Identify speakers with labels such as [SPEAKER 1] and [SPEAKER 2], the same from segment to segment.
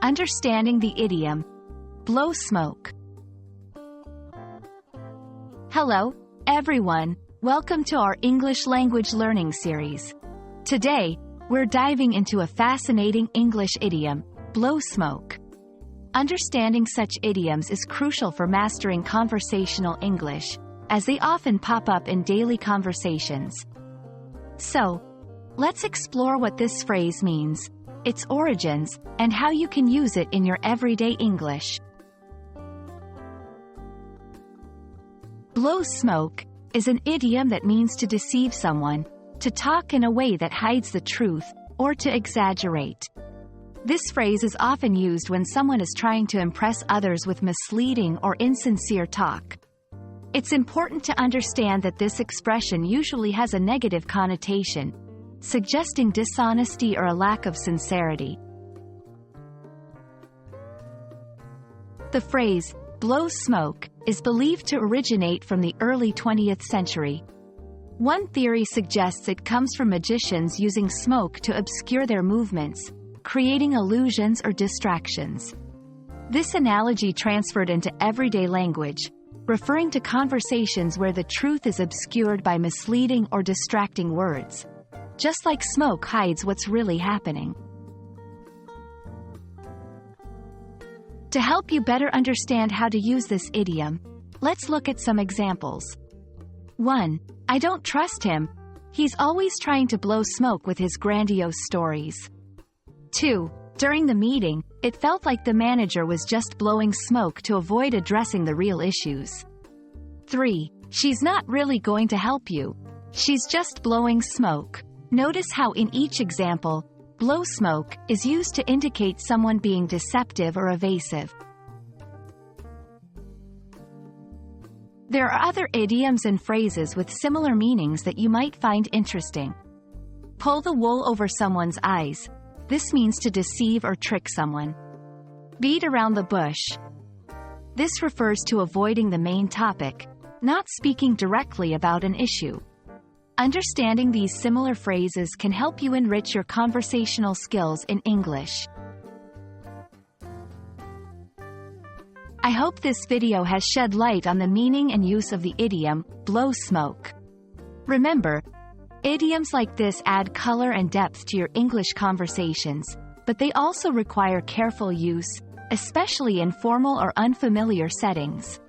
[SPEAKER 1] Understanding the idiom, blow smoke. Hello, everyone. Welcome to our English language learning series. Today, we're diving into a fascinating English idiom, blow smoke. Understanding such idioms is crucial for mastering conversational English, as they often pop up in daily conversations. So, let's explore what this phrase means, its origins, and how you can use it in your everyday English. Blow smoke is an idiom that means to deceive someone, to talk in a way that hides the truth, or to exaggerate. This phrase is often used when someone is trying to impress others with misleading or insincere talk. It's important to understand that this expression usually has a negative connotation, suggesting dishonesty or a lack of sincerity. The phrase, blow smoke, is believed to originate from the early 20th century. One theory suggests it comes from magicians using smoke to obscure their movements, creating illusions or distractions. This analogy transferred into everyday language, referring to conversations where the truth is obscured by misleading or distracting words, just like smoke hides what's really happening. To help you better understand how to use this idiom, let's look at some examples. 1. I don't trust him. He's always trying to blow smoke with his grandiose stories. 2. During the meeting, it felt like the manager was just blowing smoke to avoid addressing the real issues. 3. She's not really going to help you. She's just blowing smoke. Notice how in each example, blow smoke is used to indicate someone being deceptive or evasive. There are other idioms and phrases with similar meanings that you might find interesting. Pull the wool over someone's eyes. This means to deceive or trick someone. Beat around the bush. This refers to avoiding the main topic, not speaking directly about an issue. Understanding these similar phrases can help you enrich your conversational skills in English. I hope this video has shed light on the meaning and use of the idiom, blow smoke. Remember, idioms like this add color and depth to your English conversations, but they also require careful use, especially in formal or unfamiliar settings.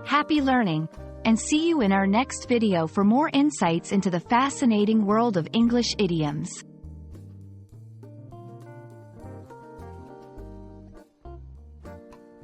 [SPEAKER 1] Happy learning! And see you in our next video for more insights into the fascinating world of English idioms.